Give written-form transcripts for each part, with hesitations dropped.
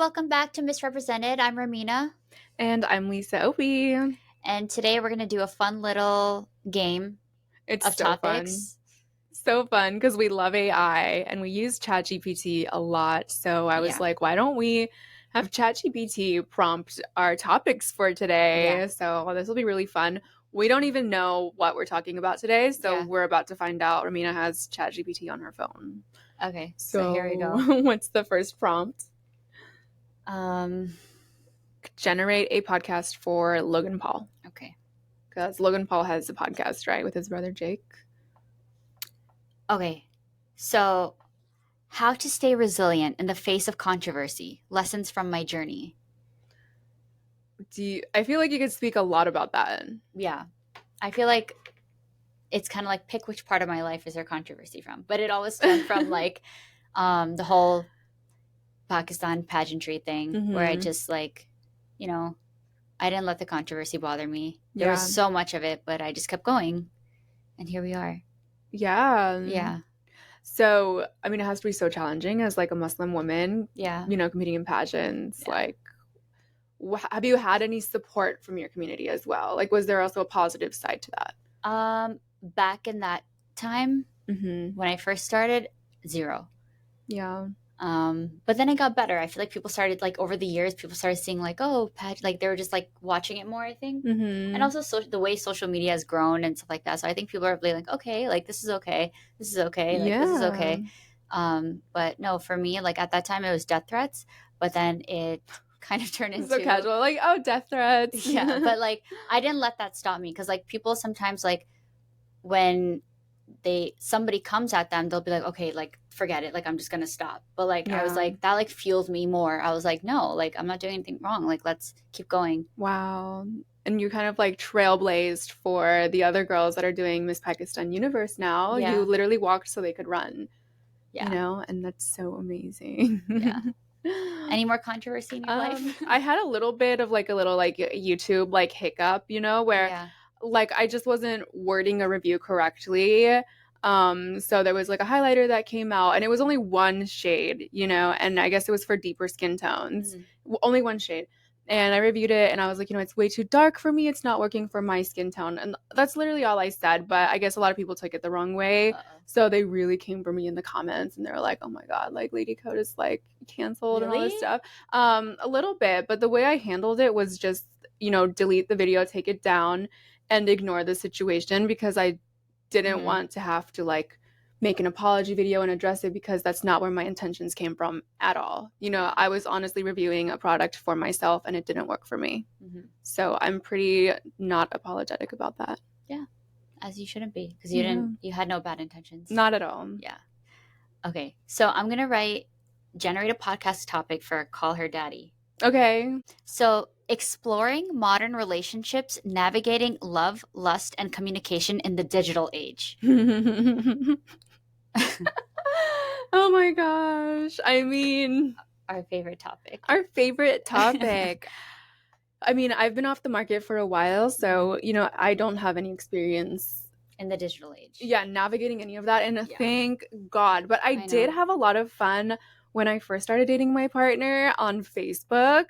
welcome back to Misrepresented. I'm Ramina, And I'm Lisa Opie. and today we're going to do a fun little game It's of so fun. topics. So fun because we love AI and we use ChatGPT a lot. So I was Yeah, like, why don't we have ChatGPT prompt our topics for yeah, today? So this will be really fun. We don't even know what we're talking about today. So yeah. we're about to find out. Ramina has ChatGPT on her phone. Okay, so here we go. So what's the first prompt? Um, Generate a podcast for Logan Paul. okay. Because Logan Paul has a podcast, right, with his brother Jake. Okay, so how to stay resilient in the face of controversy. Lessons from my journey. I feel like you could speak a lot about that. Yeah, I feel like it's kind of like pick which part of my life is there controversy from, but it always stemmed from like the whole Pakistan pageantry thing where I Mm-hmm. just like, you know, I didn't let the controversy bother me. There was Yeah. so much of it, but I just kept going. And here we are. Yeah. Yeah. So, I mean, it has to be so challenging as like a Muslim woman, Yeah. competing in pageants. Yeah. Like, have you had any support from your community as well? Like, was there also a positive side to that? Back in that time Mm-hmm. when I first started, zero. Yeah. But then it got better. I feel like people started like over the years, people started seeing like, oh, like they were just like watching it more, I think. And Mm-hmm. also the way social media has grown and stuff like that. So I think people are really like, okay, like this is okay. This is okay. Like this is Yeah. okay. But no, for me, like at that time it was death threats, but then it kind of turned It's so into casual. Like, oh, death threats. yeah, but like I didn't let that stop me because like people sometimes like when somebody comes at them, they'll be like, okay, like forget it, like I'm just gonna stop. But like I was Yeah. like that like fueled me more. I was like, no, like I'm not doing anything wrong. Like let's keep going. Wow. And you kind of like trailblazed for the other girls that are doing Miss Pakistan Universe now. You Yeah, literally walked so they could run, yeah, and that's so amazing. yeah. Any more controversy in your life? I had a little bit of like a little like YouTube like hiccup, where Yeah. like I just wasn't wording a review correctly. So there was like a highlighter that came out and it was only one shade, and I guess it was for deeper skin tones. Only one shade. And I reviewed it and I was like, it's way too dark for me. It's not working for my skin tone. And that's literally all I said. But I guess a lot of people took it the wrong way. Uh-oh. So they really came for me in the comments and they were like, oh my God, like Lady Code is like canceled and all this Really? stuff. A little bit. But the way I handled it was just, delete the video, take it down and ignore the situation because I didn't want to have to like make an apology video and address it because that's not where my intentions came from at all. I was honestly reviewing a product for myself and it didn't work for me. So I'm pretty not apologetic about that. Yeah, as you shouldn't be because you had no bad intentions. Not at all. Yeah. Okay, so I'm gonna generate a podcast topic for Call Her Daddy. Okay. So, exploring modern relationships, navigating love, lust, and communication in the digital age. Oh my gosh. I mean, Our favorite topic. Our favorite topic. I mean, I've been off the market for a while, so, I don't have any experience in the digital age. Yeah, navigating any of that. And thank God. But I did know. have a lot of fun when I first started dating my partner on Facebook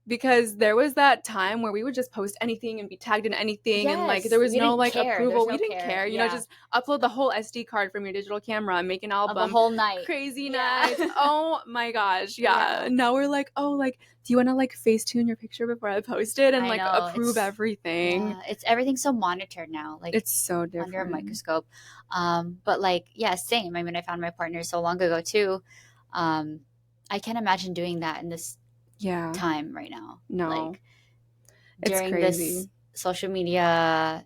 because there was that time where we would just post anything and be tagged in anything and like there was no like approval. We didn't care. Just upload the whole SD card from your digital camera and make an album. Of the whole night. Crazy night. Oh my gosh. Yeah. Now we're like, oh, like, do you want to like Facetune your picture before I post it and like approve everything? Yeah, it's everything's so monitored now. Like it's so different under a microscope. But like, yeah, same. I mean, I found my partner so long ago too. I can't imagine doing that in this time right now. No. Like it's during crazy. This social media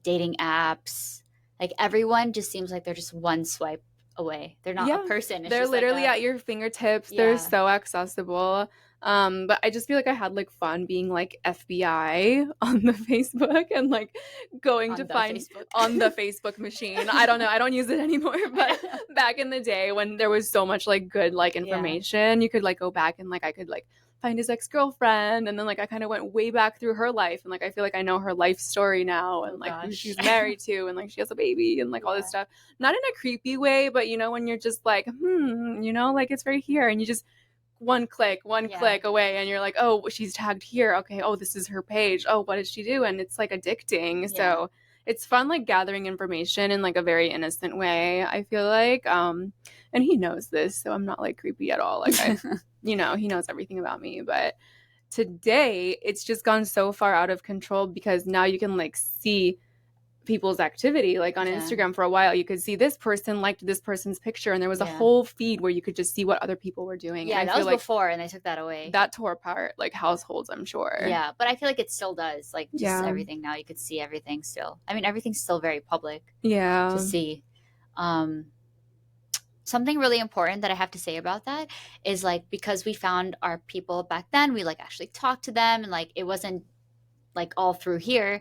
dating apps, like everyone just seems like they're just one swipe away. They're not a person. They're literally at your fingertips. They're so accessible. But I just feel like I had like fun being like FBI on the Facebook and like going to find on the Facebook machine. I don't know. I don't use it anymore. But back in the day when there was so much like good like information, you could like go back and like I could like find his ex-girlfriend and then like I kind of went way back through her life and like I feel like I know her life story now and like who she's married to and like she has a baby and like all this stuff. Not in a creepy way, but when you're just like like it's right here and you just one click away, and you're like, oh, she's tagged here. Okay, oh, this is her page. Oh, what did she do? And it's like addicting. Yeah. So it's fun, like gathering information in like a very innocent way, I feel like. And he knows this, so I'm not like creepy at all. Like he knows everything about me. But today it's just gone so far out of control because now you can like see people's activity. Like on Instagram for a while, you could see this person liked this person's picture, and there was a whole feed where you could just see what other people were doing. Yeah, and that was like before, and they took that away. That tore apart like households, I'm sure. Yeah, but I feel like it still does. Like just everything now, you could see everything still. I mean, everything's still very public. Yeah. To see. Something really important that I have to say about that is like because we found our people back then, we like actually talked to them, and like it wasn't like all through here.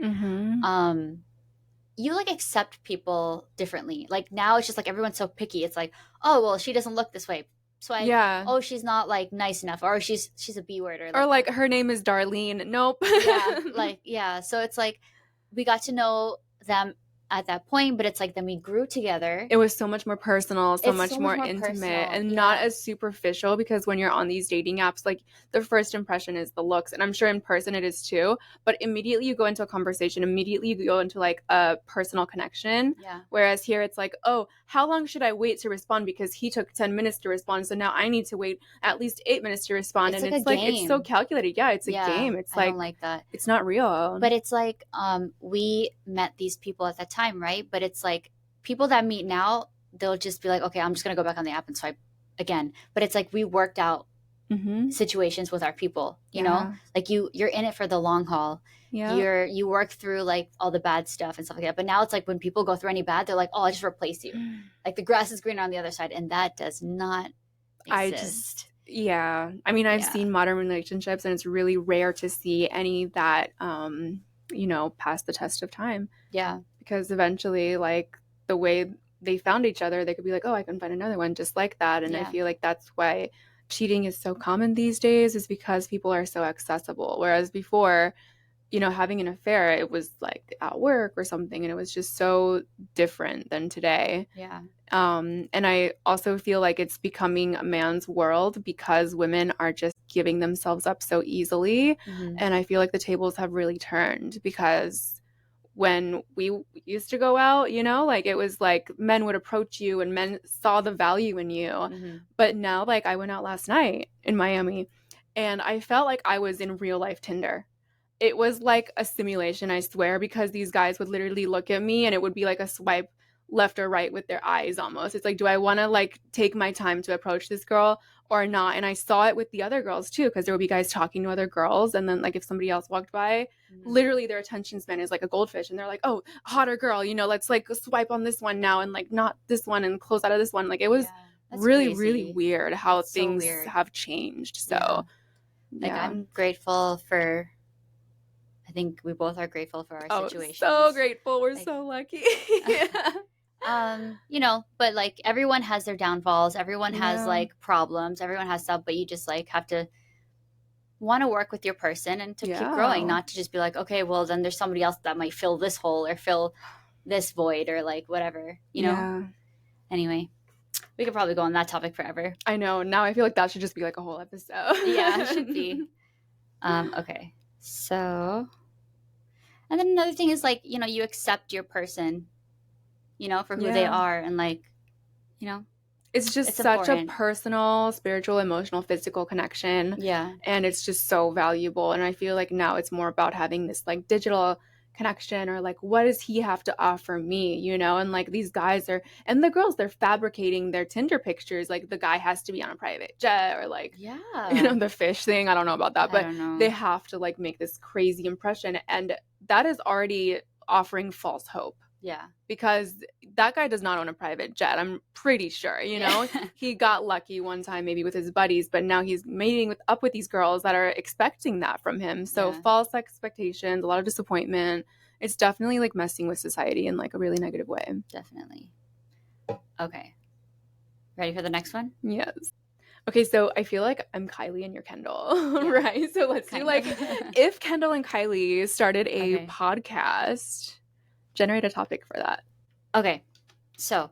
You like accept people differently. Like now it's just like everyone's so picky. It's like, oh well, she doesn't look this way, so oh, she's not like nice enough, or she's a B word, or like her name is Darlene. Nope. So it's like we got to know them at that point, but it's like then we grew together. It was so much more personal, so much more intimate, and not as superficial, because when you're on these dating apps, like the first impression is the looks, and I'm sure in person it is too, but immediately you go into a conversation, immediately you go into like a personal connection. Whereas here it's like, oh, how long should I wait to respond, because he took 10 minutes to respond, so now I need to wait at least 8 minutes to respond. It's and like it's like it's so calculated. It's a game. It's like, I don't like that. It's not real. But it's like we met these people at that time, right? But it's like people that meet now, they'll just be like, okay, I'm just gonna go back on the app and swipe again. But it's like we worked out situations with our people, you know, like you're in it for the long haul. You work through like all the bad stuff and stuff like that. But now it's like when people go through any bad, they're like, oh, I'll just replace you. Like the grass is greener on the other side, and that does not exist. I mean, I've seen modern relationships, and it's really rare to see any that pass the test of time. Because eventually, like, the way they found each other, they could be like, oh, I can find another one just like that. And I feel like that's why cheating is so common these days, is because people are so accessible. Whereas before, having an affair, it was like at work or something, and it was just so different than today. And I also feel like it's becoming a man's world because women are just giving themselves up so easily. And I feel like the tables have really turned, because when we used to go out, like it was like men would approach you and men saw the value in you. But now, like, I went out last night in Miami and I felt like I was in real life Tinder. It was like a simulation, I swear, because these guys would literally look at me and it would be like a swipe left or right with their eyes almost. It's like, do I want to like take my time to approach this girl or not? And I saw it with the other girls too, because there would be guys talking to other girls, and then like if somebody else walked by, literally their attention span is like a goldfish, and they're like, oh, hotter girl, let's like swipe on this one now and like not this one and close out of this one. Like it was really crazy. Really weird how things have changed. So like I'm grateful for, I think we both are grateful for our situation. So grateful. We're so lucky. But like everyone has their downfalls. Everyone has like problems. Everyone has stuff, but you just like have to want to work with your person and to keep growing, not to just be like, okay, well then there's somebody else that might fill this hole or fill this void or like whatever, Anyway, we could probably go on that topic forever. I know. Now I feel like that should just be like a whole episode. Yeah, it should be. Okay. So, and then another thing is like, you accept your person, for who they are, and like, it's just such important. A personal, spiritual, emotional, physical connection. And it's just so valuable. And I feel like now it's more about having this like digital connection, or like, what does he have to offer me, and like these guys and the girls, they're fabricating their Tinder pictures. Like the guy has to be on a private jet, or like, the fish thing. I don't know about that, but they have to like make this crazy impression. And that is already offering false hope. Because that guy does not own a private jet. I'm pretty sure, he got lucky one time maybe with his buddies, but now he's meeting up with these girls that are expecting that from him. So false expectations, a lot of disappointment. It's definitely like messing with society in like a really negative way. Definitely. Okay. Ready for the next one? Yes. Okay, so I feel like I'm Kylie and you're Kendall, right? So let's do like, if Kendall and Kylie started a podcast, generate a topic for that. Okay, so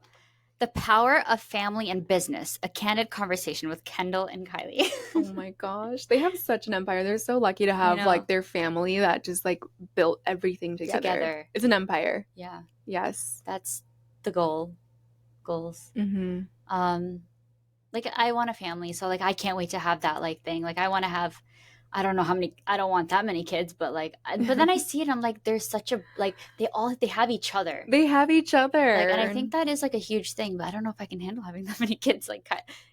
The Power of Family and Business, a candid conversation with Kendall and Kylie. Oh my gosh. They have such an empire. They're so lucky to have like their family that just like built everything together. It's an empire. Yeah. Yes. That's the goals. Like I want a family, so like I can't wait to have that like thing. Like I want to have, I don't know how many, I don't want that many kids, but like, but then I see it, I'm like, there's such a, like, they have each other. They have each other. Like, and I think that is like a huge thing, but I don't know if I can handle having that many kids. Like,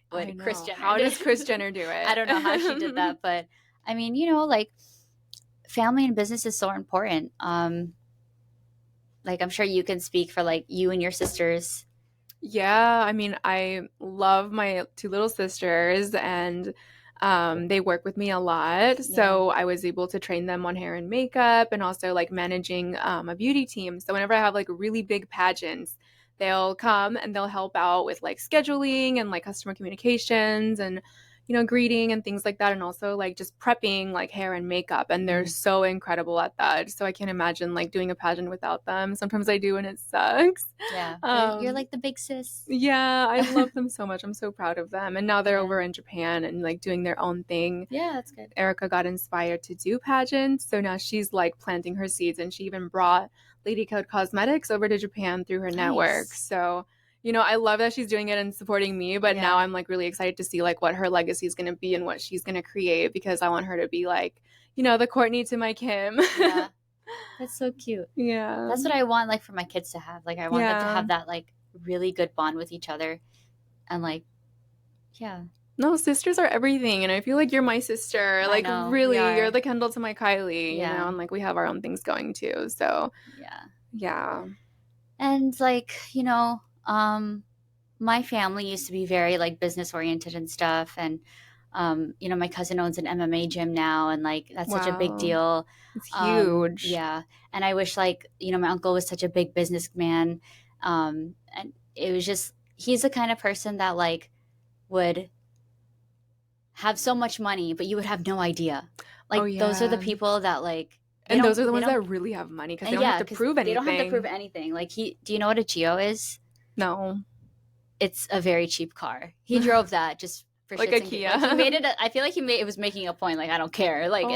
what Kris Jenner How does Kris Jenner do it? I don't know how she did that, but I mean, you know, like family and business is so important. Like I'm sure you can speak for like you and your sisters. Yeah, I mean, I love my 2 little sisters, and they work with me a lot. So I was able to train them on hair and makeup, and also like managing a beauty team. So whenever I have like really big pageants, they'll come and they'll help out with like scheduling and like customer communications and greeting and things like that, and also like just prepping like hair and makeup, and they're so incredible at that. So I can't imagine like doing a pageant without them. Sometimes I do and it sucks. Yeah. You're like the big sis. Yeah, I love them so much. I'm so proud of them. And now they're over in Japan and like doing their own thing. Yeah, that's good. Erica got inspired to do pageants, so now she's like planting her seeds, and she even brought Lady Code Cosmetics over to Japan through her network. So I love that she's doing it and supporting me, but now I'm like really excited to see like what her legacy is going to be and what she's going to create, because I want her to be like, the Courtney to my Kim. Yeah. That's so cute. Yeah. That's what I want like for my kids to have. Like I want them to have that like really good bond with each other. And like, no, sisters are everything. And I feel like you're my sister. Like really, you're the Kendall to my Kylie, you know, and like we have our own things going too. So yeah. And like, my family used to be very like business oriented and stuff. And, my cousin owns an MMA gym now, and like, that's such a big deal. It's huge. Yeah. And I wish like, my uncle was such a big businessman. And it was just, he's the kind of person that like would have so much money, but you would have no idea. Like those are the people that like, and those are the ones that really have money because they don't have to prove anything. They don't have to prove anything. Like do you know what a Geo is? No. It's a very cheap car. He drove that just for like a Kia. Like he made it. I feel like it was making a point. Like I don't care. Like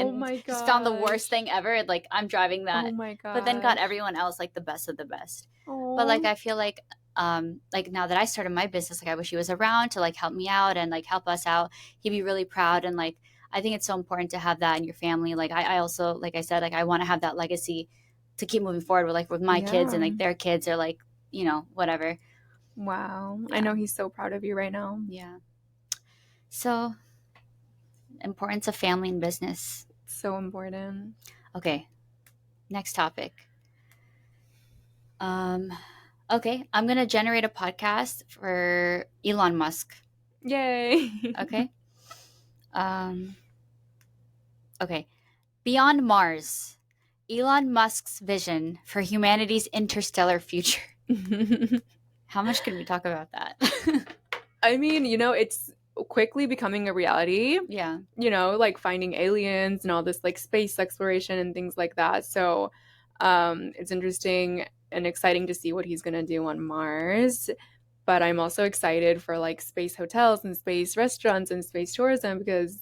just found the worst thing ever. Like I'm driving that. Oh my god. But then got everyone else like the best of the best. Aww. But like I feel like now that I started my business, like I wish he was around to like help me out and like help us out. He'd be really proud, and like I think it's so important to have that in your family. Like I also, like I said, like I want to have that legacy to keep moving forward with my kids and like their kids, or like whatever. Wow. Yeah. I know he's so proud of you right now. Yeah. So, importance of family and business. So important. Okay. Next topic. Okay. I'm going to generate a podcast for Elon Musk. Yay. Okay. Okay. Beyond Mars. Elon Musk's vision for humanity's interstellar future. How much can we talk about that? I mean, it's quickly becoming a reality. Yeah. Like finding aliens and all this like space exploration and things like that. So it's interesting and exciting to see what he's going to do on Mars. But I'm also excited for like space hotels and space restaurants and space tourism, because,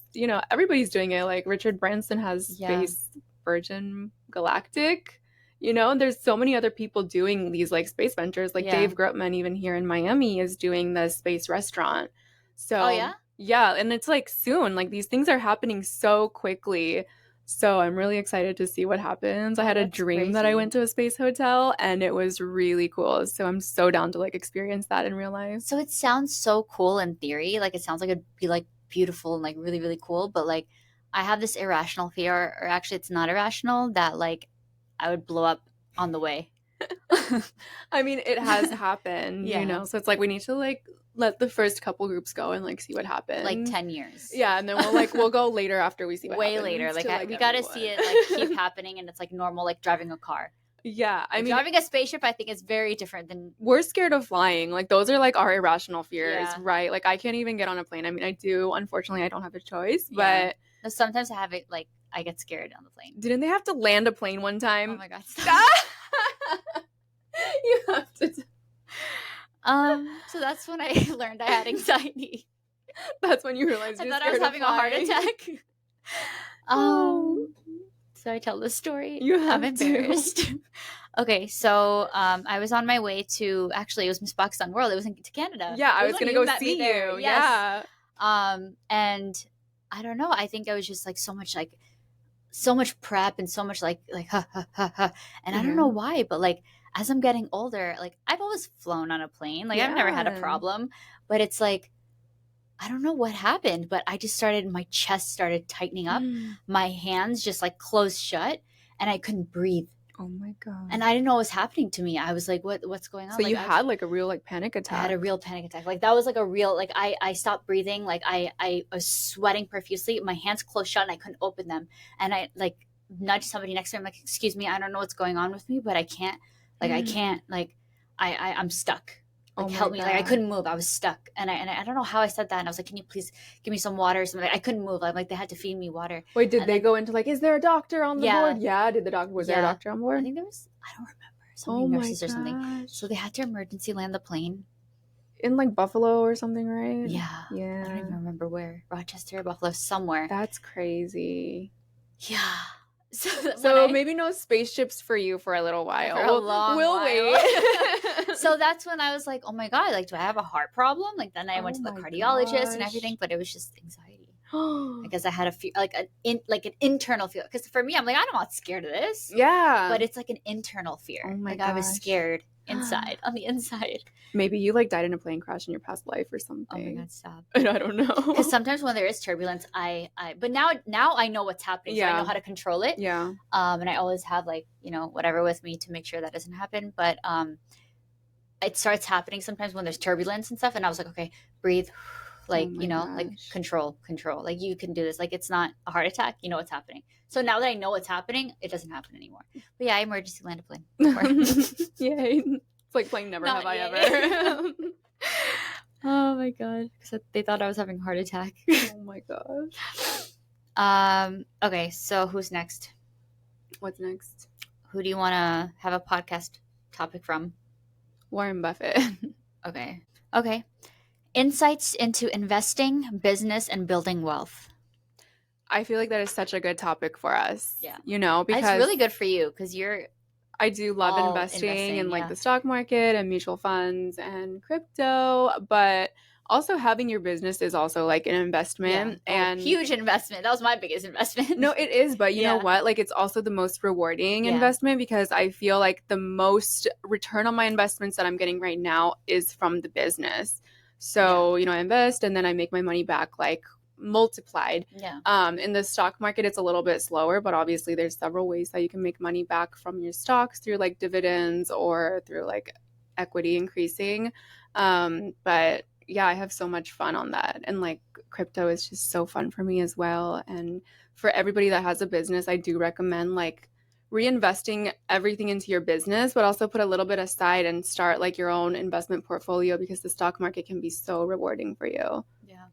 everybody's doing it. Like Richard Branson has Space Virgin Galactic. There's so many other people doing these like space ventures. Like Dave Grutman, even here in Miami, is doing the space restaurant. So yeah, and it's like soon. Like these things are happening so quickly. So I'm really excited to see what happens. I had a dream that I went to a space hotel, and it was really cool. So I'm so down to like experience that in real life. So it sounds so cool in theory. Like it sounds like it'd be like beautiful and like really, really cool. But like I have this irrational fear, or actually it's not irrational, that like I would blow up on the way. I mean, it has happened, so it's like we need to like let the first couple groups go and like see what happens. Like 10 years. Yeah, and then we'll go later after we see what happens. Way later. Like we got to see it like keep happening, and it's like normal, like driving a car. Yeah, I mean, driving a spaceship, I think, is very different than... We're scared of flying. Like, those are, like, our irrational fears, right? Like, I can't even get on a plane. I mean, I do. Unfortunately, I don't have a choice, but... Sometimes I have it, like, I get scared on the plane. Didn't they have to land a plane one time? Oh, my God. You have to... So that's when I learned I had anxiety. That's when you realized I thought I was having a heart attack. So I tell this story. You have I'm embarrassed. Okay, so I was on my way to, actually it was Miss Pakistan World. It was to Canada. Yeah, I was when gonna you go met me see there. you. Yes. Yeah. And I don't know. I think I was just like so much prep and so much like ha ha ha ha. And I don't know why, but like as I'm getting older, like I've always flown on a plane. Like I've never had a problem, but it's like I don't know what happened, but I just started, my chest started tightening up. My hands just like closed shut and I couldn't breathe. Oh my God. And I didn't know what was happening to me. I was like, what's going on? So like, you had like a real like panic attack. I had a real panic attack. Like that was like a real, like I stopped breathing. Like I was sweating profusely. My hands closed shut and I couldn't open them. And I like nudged somebody next to me. I'm like, excuse me, I don't know what's going on with me, but I can't, I'm stuck. Like help me. Like I couldn't move. I was stuck. And I don't know how I said that. And I was like, can you please give me some water or something? Like, I couldn't move. Like they had to feed me water. Wait, did they go into like, is there a doctor on the board? Yeah. Did the doctor, was there a doctor on board? I think there was, I don't remember. Something nurses or something. So they had to emergency land the plane. In like Buffalo or something, right? Yeah. I don't even remember where. Rochester, Buffalo, somewhere. That's crazy. Yeah. So maybe no spaceships for you for a little while. For a long we'll while. wait. So that's when I was like, oh my God, like, do I have a heart problem? Like then I went to the cardiologist and everything, but it was just anxiety. I guess I had a fear, like an internal fear. Because for me, I'm like, I'm not scared of this. Yeah. But it's like an internal fear. Oh my like gosh. I was scared inside, on the inside. Maybe you like died in a plane crash in your past life or something. Oh my God, stop. I don't know. Because sometimes when there is turbulence, but now I know what's happening. So I know how to control it. Yeah. And I always have like, whatever with me to make sure that doesn't happen. But it starts happening sometimes when there's turbulence and stuff. And I was like, okay, breathe. Like, like control. Like you can do this. Like it's not a heart attack. You know what's happening. So now that I know what's happening, it doesn't happen anymore. But yeah, I emergency land a plane. Yay. It's like playing Never Have I Ever. Oh my God. Because they thought I was having a heart attack. Oh my gosh. Okay, so who's next? What's next? Who do you want to have a podcast topic from? Warren Buffett. Okay. Insights into investing, business, and building wealth. I feel like that is such a good topic for us. Yeah. Because it's really good for you because I do love investing in like the stock market and mutual funds and crypto, but also having your business is also like an investment and huge investment. That was my biggest investment. No, it is, but you know what? Like it's also the most rewarding investment because I feel like the most return on my investments that I'm getting right now is from the business. So, I invest and then I make my money back like multiplied. Yeah. In the stock market, it's a little bit slower, but obviously there's several ways that you can make money back from your stocks through like dividends or through like equity increasing. But yeah, I have so much fun on that. And like crypto is just so fun for me as well. And for everybody that has a business, I do recommend like reinvesting everything into your business, but also put a little bit aside and start like your own investment portfolio because the stock market can be so rewarding for you. Yeah.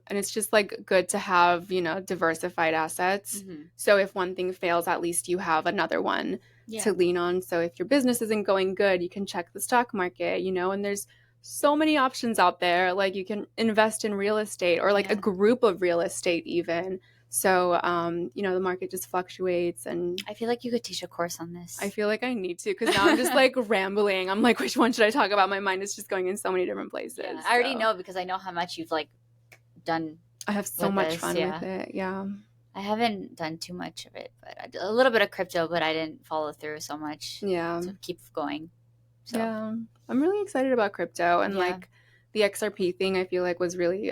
And it's just like good to have, diversified assets. Mm-hmm. So if one thing fails, at least you have another one to lean on. So if your business isn't going good, you can check the stock market, and there's so many options out there. Like you can invest in real estate or like a group of real estate even. So, the market just fluctuates and I feel like you could teach a course on this. I feel like I need to because now I'm just like rambling. I'm like, which one should I talk about? My mind is just going in so many different places. Yeah, I already know because I know how much you've like done. I have so much fun with it. Yeah. I haven't done too much of it, but I did a little bit of crypto, but I didn't follow through so much. Yeah. To keep going. So. Yeah. I'm really excited about crypto and like the XRP thing I feel like was really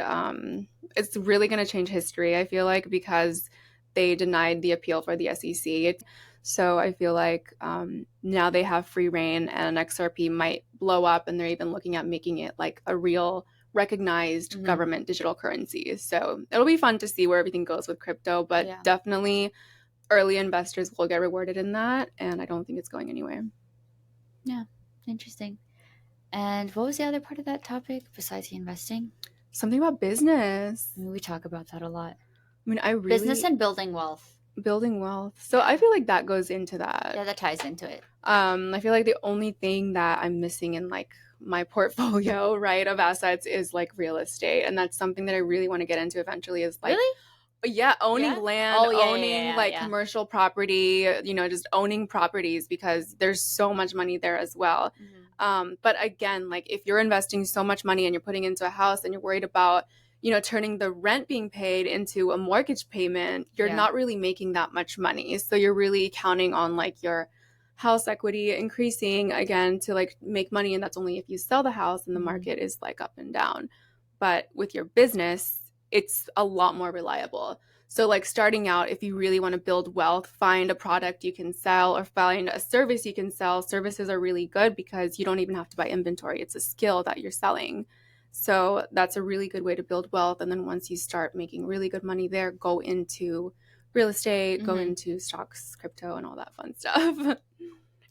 it's really going to change history, I feel like, because they denied the appeal for the SEC. So I feel like now they have free reign and XRP might blow up and they're even looking at making it like a real recognized government digital currency. So it'll be fun to see where everything goes with crypto, but definitely early investors will get rewarded in that. And I don't think it's going anywhere. Yeah. Interesting. And what was the other part of that topic besides the investing? Something about business. I mean, we talk about that a lot. I mean, business and building wealth. Building wealth. So I feel like that goes into that. Yeah, that ties into it. I feel like the only thing that I'm missing in like my portfolio, right, of assets is like real estate. And that's something that I really want to get into eventually, is like, really? Yeah, owning land, owning like commercial property, you know, just owning properties, because there's so much money there as well. But again, like if you're investing so much money and you're putting into a house and you're worried about, you know, turning the rent being paid into a mortgage payment, you're not really making that much money. So you're really counting on like your house equity increasing again to like make money. And that's only if you sell the house and the market is like up and down. But with your business, it's a lot more reliable. So like starting out, if you really want to build wealth, find a product you can sell or find a service you can sell. Services are really good because you don't even have to buy inventory. It's a skill that you're selling. So that's a really good way to build wealth. And then once you start making really good money there, go into real estate, go into stocks, crypto, and all that fun stuff.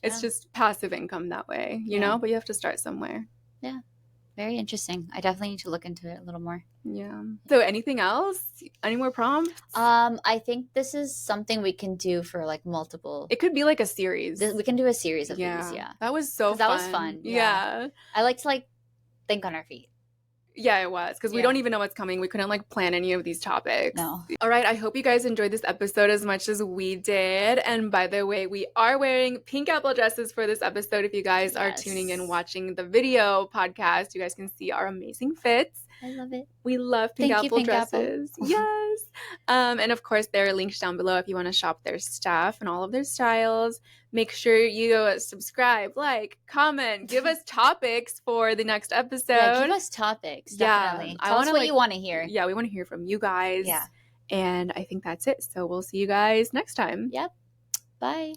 It's just passive income that way, you know, but you have to start somewhere. Yeah. Very interesting. I definitely need to look into it a little more. Yeah. So anything else? Any more prompts? I think this is something we can do for like multiple. It could be like a series. We can do a series of these. Yeah. That was so fun. That was fun. Yeah. I like to like think on our feet. Yeah, it was, because we don't even know what's coming. We couldn't like plan any of these topics. No. All right, I hope you guys enjoyed this episode as much as we did. And by the way, we are wearing pink apple dresses for this episode. If you guys are tuning in watching the video podcast, you guys can see our amazing fits. I love it. We love pink apple dresses. Yes. And of course, there are links down below if you want to shop their stuff and all of their styles. Make sure you subscribe, like, comment, give us topics for the next episode. Yeah, give us topics. Definitely. Tell us what you want to hear. Yeah, we want to hear from you guys. Yeah. And I think that's it. So we'll see you guys next time. Yep. Bye.